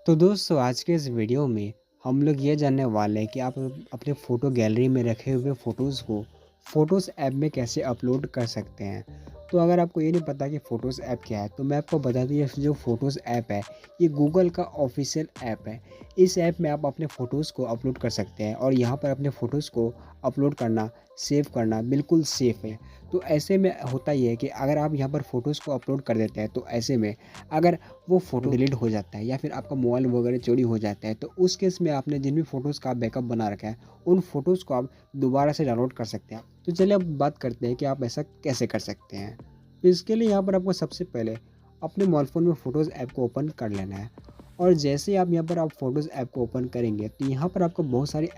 तो दोस्तों आज के इस वीडियो में हम लोग ये जानने वाले हैं कि आप अपने फ़ोटो गैलरी में रखे हुए फ़ोटोज़ को फ़ोटोज़ ऐप में कैसे अपलोड कर सकते हैं। तो अगर आपको ये नहीं पता कि फ़ोटोज़ ऐप क्या है तो मैं आपको बता दूँ, ये जो फ़ोटोज़ ऐप है ये गूगल का ऑफ़िशियल ऐप है। इस ऐप में आप अपने फ़ोटोज़ को अपलोड कर सकते हैं और यहाँ पर अपने फ़ोटोज़ को अपलोड करना, सेव करना बिल्कुल सेफ़ है। तो ऐसे में होता ये है कि अगर आप यहाँ पर फ़ोटोज़ को अपलोड कर देते हैं तो ऐसे में अगर वो फ़ोटो डिलीट हो जाता है या फिर आपका मोबाइल वगैरह चोरी हो जाता है, तो उस केस में आपने जिन भी फ़ोटोज़ का बैकअप बना रखा है, उन फ़ोटोज़ को आप दोबारा से डाउनलोड कर सकते हैं। तो चलिए अब बात करते हैं कि आप ऐसा कैसे कर सकते हैं। तो इसके लिए यहाँ पर आपको सबसे पहले अपने मोबाइल फ़ोन में फ़ोटोज़ ऐप को ओपन कर लेना है और जैसे ही आप यहाँ पर आप फ़ोटोज़ ऐप को ओपन करेंगे, तो यहाँ पर आपको बहुत सारी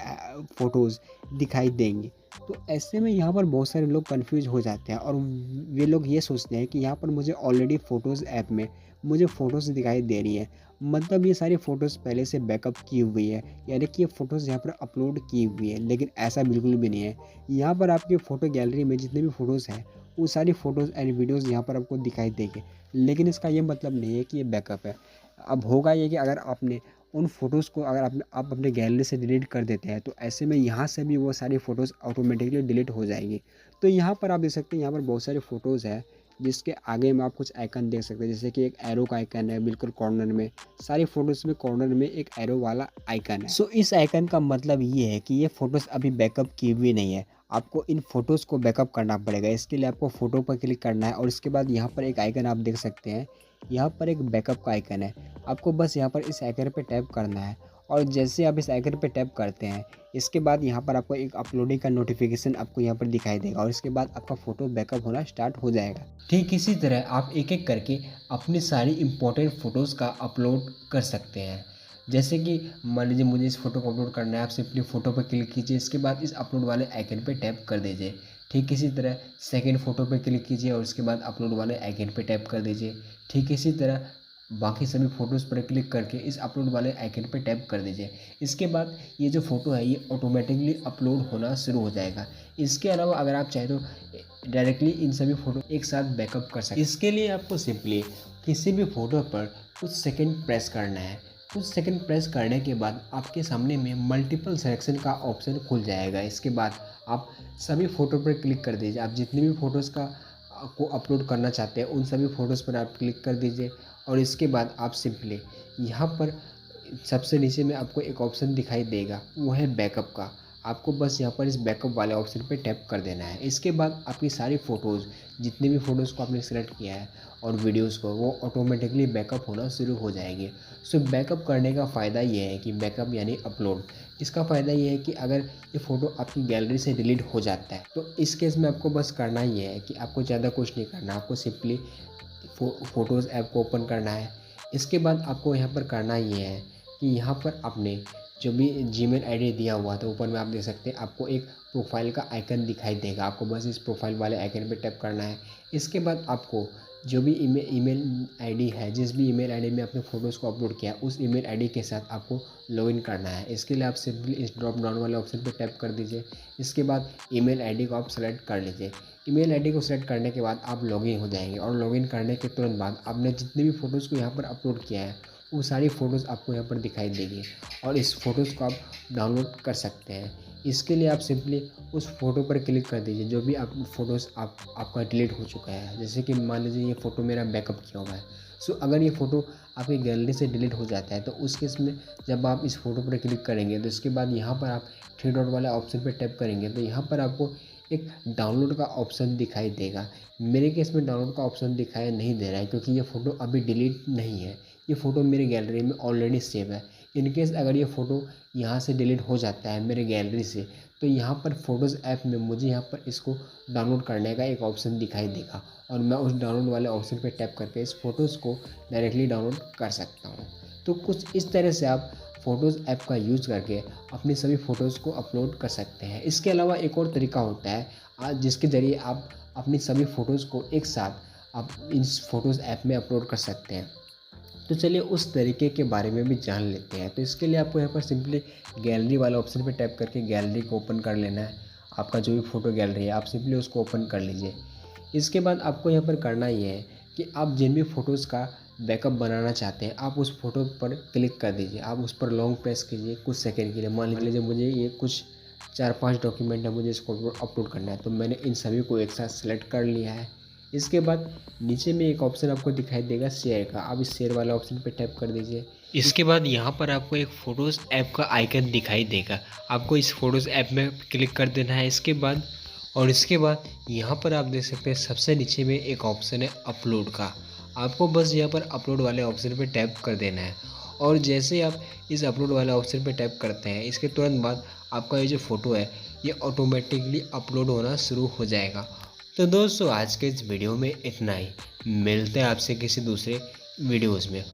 फ़ोटोज़ दिखाई देंगी। तो ऐसे में यहाँ पर बहुत सारे लोग कन्फ्यूज़ हो जाते हैं और वे लोग ये सोचते हैं कि यहाँ पर मुझे ऑलरेडी फ़ोटोज़ ऐप में मुझे फ़ोटोज़ दिखाई दे रही है। मतलब ये सारी फ़ोटोज़ पहले से बैकअप की हुई है, यानी कि ये फ़ोटोज़ यहाँ पर अपलोड की हुई है, लेकिन ऐसा बिल्कुल भी नहीं है। यहाँ पर आपकी फ़ोटो गैलरी में जितने भी फ़ोटोज़ हैं, वो सारी फ़ोटोज़ एंड वीडियोज़ यहाँ पर आपको दिखाई देंगे। लेकिन इसका ये मतलब नहीं है कि ये बैकअप है। अब होगा ये कि अगर आपने उन फ़ोटोज़ को अगर आप अपने गैलरी से डिलीट कर देते हैं, तो ऐसे में यहाँ से भी वो सारी फ़ोटोज़ ऑटोमेटिकली डिलीट हो जाएँगी। तो यहाँ पर आप देख सकते हैं, यहाँ पर बहुत सारी फ़ोटोज़ हैं, जिसके आगे में आप कुछ आइकन देख सकते हैं, जैसे कि एक एरो का आइकन है बिल्कुल कॉर्नर में। सारी फ़ोटोज़ में कॉर्नर में एक एरो वाला आइकन है। सो इस आइकन का मतलब ये है कि ये फ़ोटोज़ अभी बैकअप की हुई नहीं है। आपको इन फ़ोटोज़ को बैकअप करना पड़ेगा। इसके लिए आपको फ़ोटो पर क्लिक करना है और इसके बाद यहाँ पर एक आइकन आप देख सकते हैं। यहाँ पर एक बैकअप का आइकन है। आपको बस यहाँ पर इस आइकन पे टैप करना है और जैसे आप इस आइकन पे टैप करते हैं, इसके बाद यहाँ पर आपको एक अपलोडिंग का नोटिफिकेशन आपको यहाँ पर दिखाई देगा और इसके बाद आपका फ़ोटो बैकअप होना स्टार्ट हो जाएगा। ठीक इसी तरह आप एक-एक करके अपनी सारी इम्पोर्टेंट फ़ोटोज़ का अपलोड कर सकते हैं। जैसे कि मान लीजिए मुझे इस फ़ोटो को अपलोड करना है, आप सिंपली फ़ोटो पर क्लिक कीजिए, इसके बाद इस अपलोड वाले आइकन पे टैप कर दीजिए। ठीक इसी तरह सेकंड फ़ोटो पे क्लिक कीजिए और उसके बाद अपलोड वाले आइकन पे टैप कर दीजिए। ठीक इसी तरह बाकी सभी फ़ोटोज़ पर क्लिक करके इस अपलोड वाले आइकन पे टैप कर दीजिए। इसके बाद ये जो फ़ोटो है ये ऑटोमेटिकली अपलोड होना शुरू हो जाएगा। इसके अलावा अगर आप चाहें तो डायरेक्टली इन सभी फ़ोटो एक साथ बैकअप कर सकते हैं। इसके लिए आपको सिंपली किसी भी फ़ोटो पर कुछ सेकंड प्रेस करना है। कुछ सेकंड प्रेस करने के बाद आपके सामने में मल्टीपल सिलेक्शन का ऑप्शन खुल जाएगा। इसके बाद आप सभी फ़ोटो पर क्लिक कर दीजिए। आप जितनी भी फ़ोटोज़ को अपलोड करना चाहते हैं उन सभी फ़ोटोज़ पर आप क्लिक कर दीजिए और इसके बाद आप सिंपली यहाँ पर सबसे नीचे में आपको एक ऑप्शन दिखाई देगा, वो है बैकअप का। आपको बस यहाँ पर इस बैकअप वाले ऑप्शन पे टैप कर देना है। इसके बाद आपकी सारी फ़ोटोज़, जितनी भी फ़ोटोज़ को आपने सेलेक्ट किया है और वीडियोज़ को, वो ऑटोमेटिकली बैकअप होना शुरू हो जाएगी। सो बैकअप करने का फ़ायदा ये है कि बैकअप यानी अपलोड। इसका फ़ायदा ये है कि अगर ये फ़ोटो आपकी गैलरी से डिलीट हो जाता है, तो इस केस में आपको बस करना ये है कि आपको ज़्यादा कुछ नहीं करना, आपको सिंपली फ़ोटोज़ ऐप को ओपन करना है। इसके बाद आपको यहाँ पर करना ये है कि यहाँ पर आपने जो भी जीमेल आईडी दिया हुआ था, ऊपर में आप देख सकते हैं आपको एक प्रोफ़ाइल का आइकन दिखाई देगा। आपको बस इस प्रोफ़ाइल वाले आइकन पे टैप करना है। इसके बाद आपको जो भी ईमेल आईडी है, जिस भी ईमेल आईडी में आपने फ़ोटोज़ को अपलोड किया, उस ईमेल आईडी के साथ आपको लॉगिन करना है। इसके लिए आप सिंपली इस ड्रॉप डाउन वाले ऑप्शन पे टैप कर दीजिए। इसके बाद ईमेल आईडी को आप सेलेक्ट कर लीजिए। ईमेल आईडी को सेलेक्ट करने के बाद आप लॉगिन हो जाएंगे और लॉगिन करने के तुरंत बाद आपने जितनी भी फ़ोटोज़ को यहाँ पर अपलोड किया है, वो सारी फ़ोटोज़ आपको यहाँ पर दिखाई देगी और इस फ़ोटोज़ को आप डाउनलोड कर सकते हैं। इसके लिए आप सिंपली उस फ़ोटो पर क्लिक कर दीजिए जो भी आप फ़ोटोज़ आपका डिलीट हो चुका है। जैसे कि मान लीजिए ये फ़ोटो मेरा बैकअप किया हुआ है। सो अगर ये फ़ोटो आपकी गैलरी से डिलीट हो जाता है, तो उस केस में जब आप इस फ़ोटो पर क्लिक करेंगे, तो इसके बाद यहाँ पर आप थ्री डॉट वाला ऑप्शन पर टैप करेंगे, तो यहाँ पर आपको एक डाउनलोड का ऑप्शन दिखाई देगा। मेरे केस में डाउनलोड का ऑप्शन दिखाई नहीं दे रहा है क्योंकि ये फ़ोटो अभी डिलीट नहीं है। ये फ़ोटो मेरे गैलरी में ऑलरेडी सेव है। इन केस अगर ये फ़ोटो यहाँ से डिलीट हो जाता है मेरे गैलरी से, तो यहाँ पर फ़ोटोज़ ऐप में मुझे यहाँ पर इसको डाउनलोड करने का एक ऑप्शन दिखाई देगा और मैं उस डाउनलोड वाले ऑप्शन पे टैप करके इस फ़ोटोज़ को डायरेक्टली डाउनलोड कर सकता हूँ। तो कुछ इस तरह से आप फ़ोटोज़ ऐप का यूज़ करके अपनी सभी फ़ोटोज़ को अपलोड कर सकते हैं। इसके अलावा एक और तरीका होता है जिसके ज़रिए आप अपनी सभी फ़ोटोज़ को एक साथ आप इस फ़ोटोज़ ऐप में अपलोड कर सकते हैं। तो चलिए उस तरीके के बारे में भी जान लेते हैं। तो इसके लिए आपको यहाँ पर सिंपली गैलरी वाला ऑप्शन पे टैप करके गैलरी को ओपन कर लेना है। आपका जो भी फ़ोटो गैलरी है आप सिंपली उसको ओपन कर लीजिए। इसके बाद आपको यहाँ पर करना ये है कि आप जिन भी फ़ोटोज़ का बैकअप बनाना चाहते हैं, आप उस फ़ोटो पर क्लिक कर दीजिए। आप उस पर लॉन्ग प्रेस कीजिए कुछ सेकंड के लिए। मान लीजिए मुझे ये कुछ 4-5 डॉक्यूमेंट है, मुझे इसको अपलोड करना है, तो मैंने इन सभी को एक साथ सेलेक्ट कर लिया है। इसके बाद नीचे में एक ऑप्शन आपको दिखाई देगा शेयर का, आप इस शेयर वाला ऑप्शन पे टैप कर दीजिए। इसके बाद यहाँ पर आपको एक फ़ोटोज़ ऐप का आइकन दिखाई देगा, आपको इस फ़ोटोज़ ऐप में क्लिक कर देना है। इसके बाद यहाँ पर आप देख सकते हैं सबसे नीचे में एक ऑप्शन है अपलोड का, आपको बस यहाँ पर अपलोड वाले ऑप्शन पे टैप कर देना है। और जैसे ही आप इस अपलोड वाले ऑप्शन पे टैप करते हैं, इसके तुरंत बाद आपका ये जो फ़ोटो है ये ऑटोमेटिकली अपलोड होना शुरू हो जाएगा। तो दोस्तों आज के इस वीडियो में इतना ही, मिलते हैं आपसे किसी दूसरे वीडियोज़ में।